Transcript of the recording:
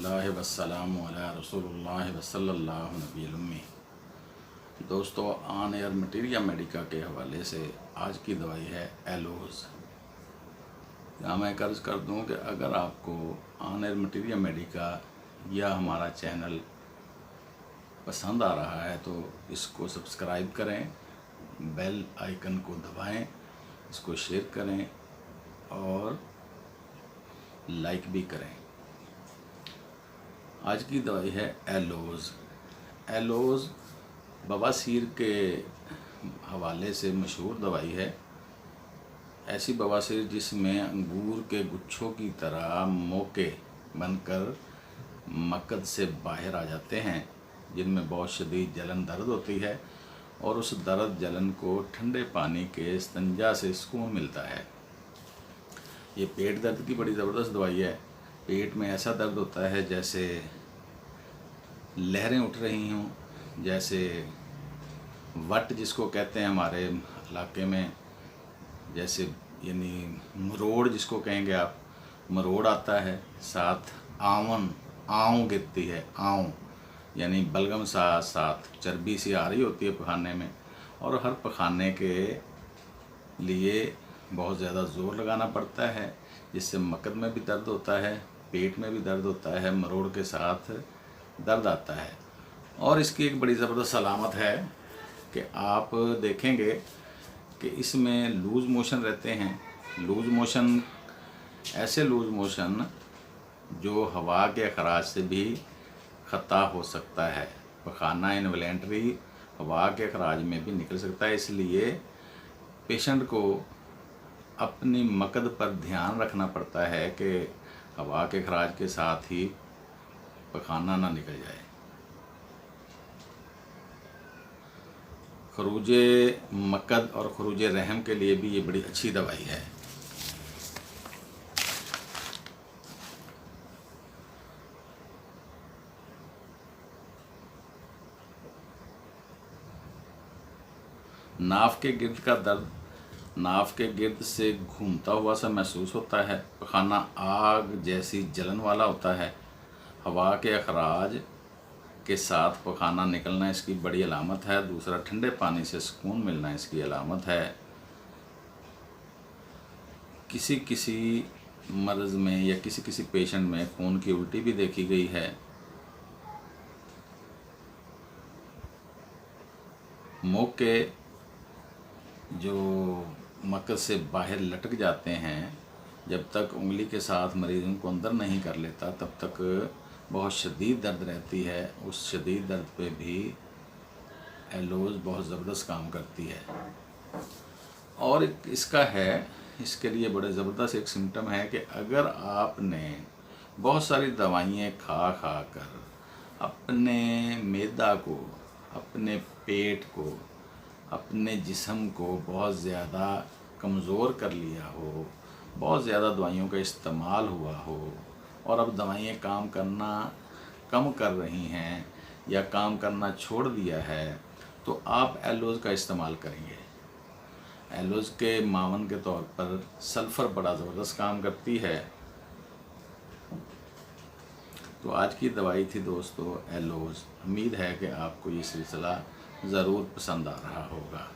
बिस्मिल्लाह वस्सलामु अला रसूलुल्लाह वसल्लल्लाहु नबील उम्मी। दोस्तों, ऑन एयर मटीरिया मेडिका के हवाले से आज की दवाई है एलोज़। यहाँ मैं कर्ज कर दूँ कि अगर आपको ऑन एयर मटीरिया मेडिका या हमारा चैनल पसंद आ रहा है तो इसको सब्सक्राइब करें, बेल आइकन को दबाएं, इसको शेयर करें और लाइक भी करें। आज की दवाई है एलोज़। एलोज़ बवासीर के हवाले से मशहूर दवाई है। ऐसी बवासीर जिसमें अंगूर के गुच्छों की तरह मोके बनकर मकद से बाहर आ जाते हैं, जिनमें बहुत शदीद जलन दर्द होती है और उस दर्द जलन को ठंडे पानी के इस्तंजा से सुकून मिलता है। ये पेट दर्द की बड़ी ज़बरदस्त दवाई है। पेट में ऐसा दर्द होता है जैसे लहरें उठ रही हों, जैसे वट जिसको कहते हैं हमारे इलाके में, जैसे यानी मरोड़ जिसको कहेंगे आप, मरोड़ आता है, साथ आँव गिरती है, आँव यानी बलगम साथ चर्बी सी आ रही होती है पखाने में, और हर पखाने के लिए बहुत ज़्यादा ज़ोर लगाना पड़ता है, जिससे मकद में भी दर्द होता है, पेट में भी दर्द होता है, मरोड़ के साथ दर्द आता है। और इसकी एक बड़ी ज़बरदस्त अलामत है कि आप देखेंगे कि इसमें लूज़ मोशन रहते हैं। लूज़ मोशन, ऐसे लूज़ मोशन जो हवा के अखराज से भी ख़ता हो सकता है। पखाना इनवॉलेंटरी हवा के अखराज में भी निकल सकता है, इसलिए पेशेंट को अपनी मकद पर ध्यान रखना पड़ता है कि हवा के अखराज के साथ ही पखाना ना निकल जाए। खरूजे मकद और खरूजे रहम के लिए भी ये बड़ी अच्छी दवाई है। नाफ के गिर्द का दर्द, नाफ के गिर्द से घूमता हुआ सा महसूस होता है। पखाना आग जैसी जलन वाला होता है। हवा के अखराज के साथ पखाना निकलना इसकी बड़ी अलामत है। दूसरा, ठंडे पानी से सुकून मिलना इसकी अलामत है। किसी किसी मर्ज़ में या किसी किसी पेशेंट में खून की उल्टी भी देखी गई है। मोके जो मकद से बाहर लटक जाते हैं, जब तक उंगली के साथ मरीज़ उनको अंदर नहीं कर लेता तब तक बहुत शदीद दर्द रहती है। उस शदीद दर्द पे भी एलोज़ बहुत ज़बरदस्त काम करती है। और इसका है, इसके लिए बड़े ज़बरदस्त एक सिम्टम है कि अगर आपने बहुत सारी दवाइयाँ खा कर अपने मैदा को, अपने पेट को, अपने जिस्म को बहुत ज़्यादा कमज़ोर कर लिया हो, बहुत ज़्यादा दवाइयों का इस्तेमाल हुआ हो और अब दवाइयाँ काम करना कम कर रही हैं या काम करना छोड़ दिया है, तो आप एलोज़ का इस्तेमाल करेंगे। एलोज़ के मावन के तौर पर सल्फ़र बड़ा ज़बरदस्त काम करती है। तो आज की दवाई थी दोस्तों एलोज़। उम्मीद है कि आपको ये सिलसिला ज़रूर पसंद आ रहा होगा।